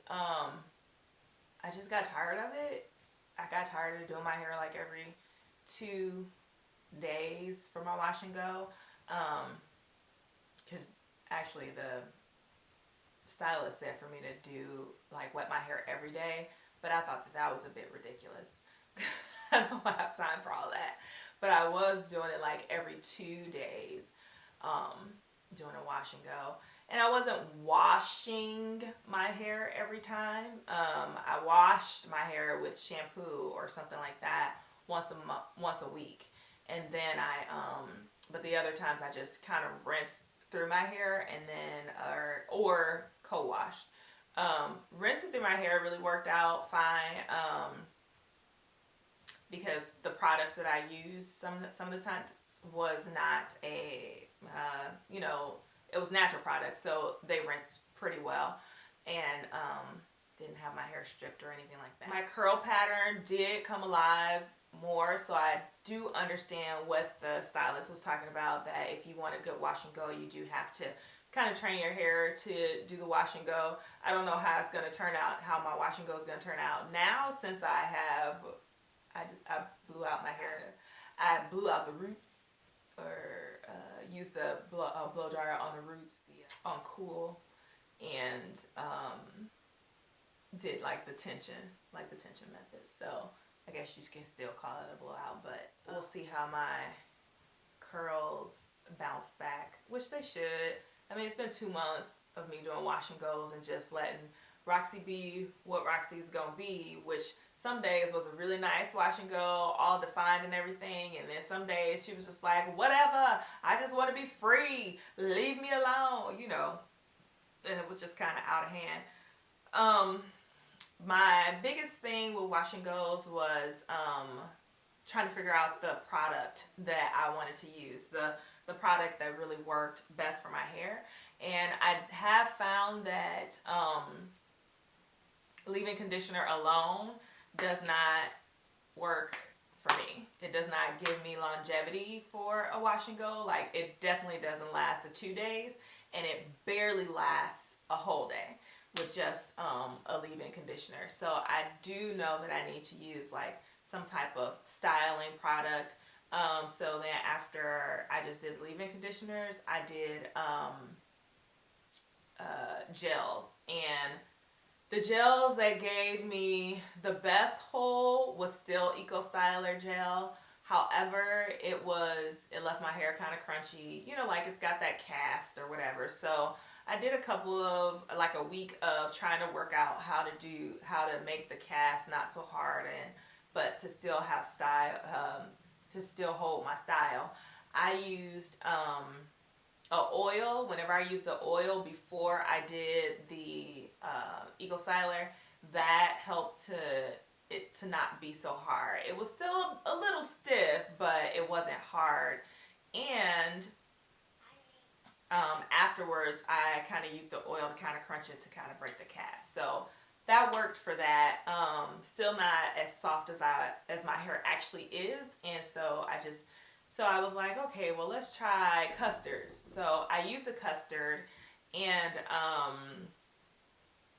I just got tired of it. I got tired of doing my hair like every 2 days for my wash and go. Because actually the stylist said for me to do like wet my hair every day, but I thought that that was a bit ridiculous. I don't have time for all that. But I was doing it like every 2 days, doing a wash and go. And I wasn't washing my hair every time. I washed my hair with shampoo or something like that once a week, and then but the other times I just kind of rinsed through my hair and then or co-washed. Rinsing through my hair really worked out fine. Because the products that I used some of the time was not it was natural products, so they rinsed pretty well, and didn't have my hair stripped or anything like that. My curl pattern did come alive more, so I do understand what the stylist was talking about, that if you want a good wash and go, you do have to kind of train your hair to do the wash and go. I don't know how it's going to turn out, how my wash and go is going to turn out now, since I blew out my hair. I blew out the roots, or used the blow dryer on the roots, on cool, and did like the tension method. So I guess you can still call it a blowout, but we'll see how my curls bounce back, which they should. I mean, it's been 2 months of me doing wash and goes and just letting Roxy be what Roxy's gonna be, which some days was a really nice wash and go, all defined and everything, and then some days she was just like, whatever, I just want to be free, leave me alone, and it was just kind of out of hand. My biggest thing with wash and goes was trying to figure out the product that I wanted to use, the product that really worked best for my hair. And I have found that leave-in conditioner alone does not work for me. It does not give me longevity for a wash and go. Like, it definitely doesn't last 2 days, and it barely lasts a whole day with just a leave-in conditioner. So I do know that I need to use like some type of styling product. So then after I just did leave-in conditioners, I did gels, and the gels that gave me the best hold was still Eco Styler gel. However, it left my hair kind of crunchy, like it's got that cast or whatever. So I did a week of trying to work out how to make the cast not so hard, but to still have style, to still hold my style. I used a oil. Whenever I used the oil before I did the Eco Styler, that helped it to not be so hard. It was still a little stiff, but it wasn't hard. And afterwards, I kind of used the oil to kind of crunch it to kind of break the cast. So that worked for that. Still not as soft as my hair actually is, and so I was like, okay, well, let's try custards. So I used a custard, and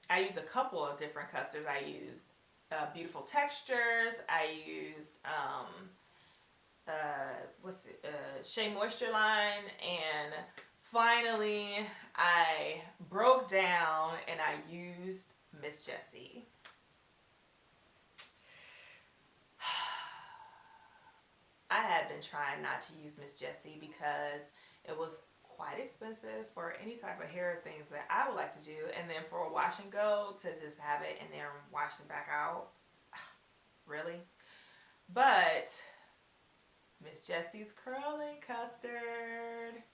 I used a couple of different custards. I used Beautiful Textures. I used Shea Moisture line, and finally I broke down and I used Miss Jessie. I had been trying not to use Miss Jessie because it was quite expensive for any type of hair things that I would like to do, and then for a wash and go to just have it and then wash it back out, really? But Miss Jessie's Curly Custard.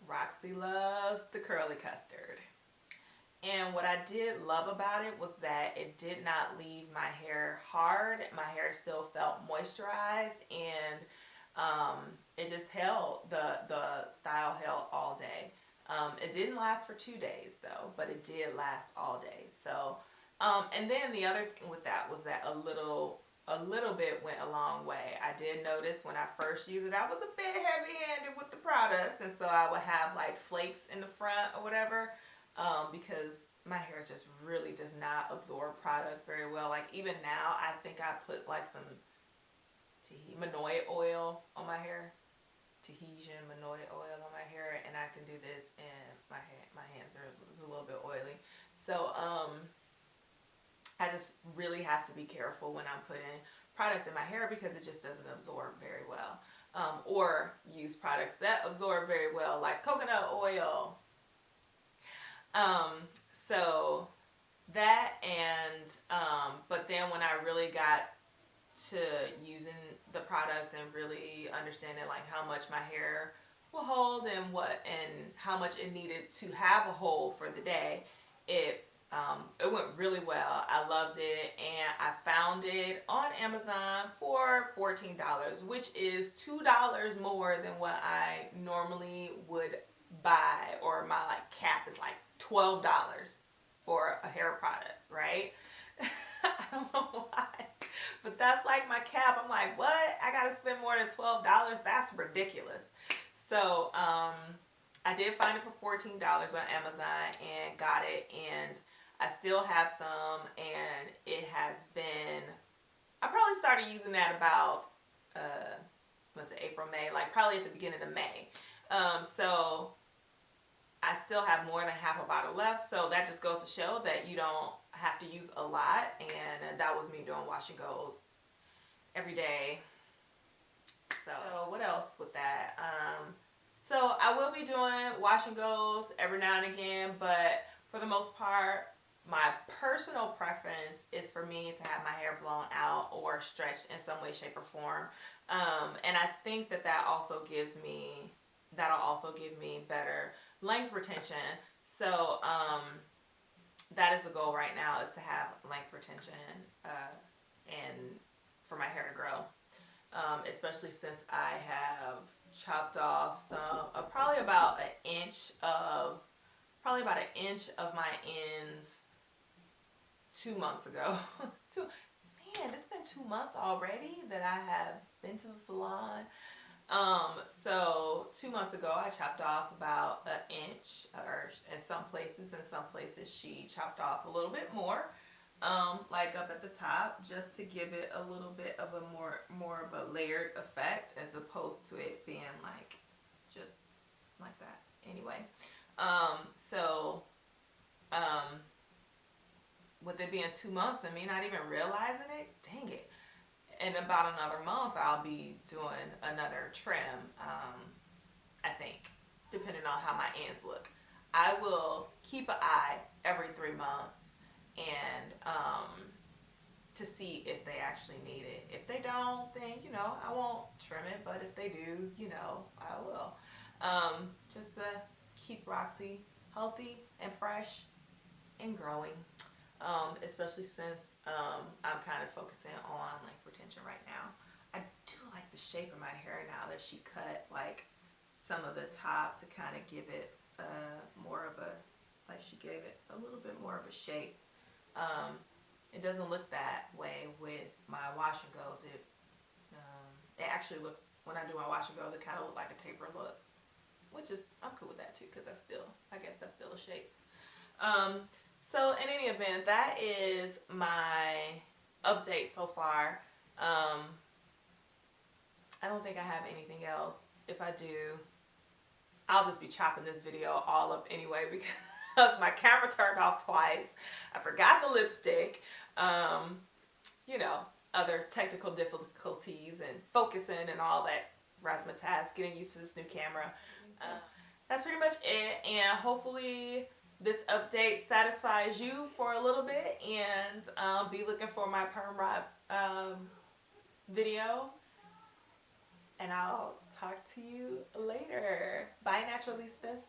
Roxy loves the curly custard. And what I did love about it was that it did not leave my hair hard. My hair still felt moisturized, and it just held, the style held all day. It didn't last for 2 days though, but it did last all day. So, and then the other thing with that was that a little bit went a long way. I did notice when I first used it, I was a bit heavy-handed with the product, and so I would have like flakes in the front or whatever. because my hair just really does not absorb product very well. Like even now, I think I put like some Manoy oil on my hair. Tahitian Manoy oil on my hair, and I can do this, and my hands are a little bit oily. So I just really have to be careful when I'm putting product in my hair because it just doesn't absorb very well. Or use products that absorb very well, like coconut oil. So that, and but then when I really got to using the product and really understanding like how much my hair will hold and how much it needed to have a hold for the day, it went really well. I loved it, and I found it on Amazon for $14, which is $2 more than what I normally would buy, or my like cap is like $12 for a hair product, right? I don't know why, but that's like my cap. I'm like, what? I gotta spend more than $12? That's ridiculous. So I did find it for $14 on Amazon and got it, and I still have some, and it has been, I probably started using that about was it April, May, like probably at the beginning of May. So I still have more than half a bottle left, so that just goes to show that you don't have to use a lot, and that was me doing wash and goes every day. So what else with that? So I will be doing wash and goes every now and again, but for the most part, my personal preference is for me to have my hair blown out or stretched in some way, shape, or form. And I think that'll also give me better length retention. So that is the goal right now, is to have length retention and for my hair to grow. Especially since I have chopped off some, probably about an inch of my ends 2 months ago. Man, it's been 2 months already that I have been to the salon. So 2 months ago, I chopped off about an inch, or in some places she chopped off a little bit more, like up at the top, just to give it a little bit of a more of a layered effect, as opposed to it being like just like that. Anyway, with it being 2 months and me not even realizing it, dang it. In about another month, I'll be doing another trim, I think, depending on how my ends look. I will keep an eye every 3 months and to see if they actually need it. If they don't, then, I won't trim it, but if they do, I will. Just to keep Roxy healthy and fresh and growing. Especially since I'm kind of focusing on length retention right now. I do like the shape of my hair now that she cut like some of the top to kind of give it she gave it a little bit more of a shape. It doesn't look that way with my wash and goes. It actually looks, when I do my wash and goes, it kind of look like a taper look, which is, I'm cool with that too, because I guess that's still a shape. So in any event, that is my update so far. I don't think I have anything else. If I do, I'll just be chopping this video all up anyway, because my camera turned off twice. I forgot the lipstick. Other technical difficulties and focusing and all that razzmatazz, getting used to this new camera. That's pretty much it, and hopefully this update satisfies you for a little bit, and be looking for my perm rod video, and I'll talk to you later. Bye, Naturalistas.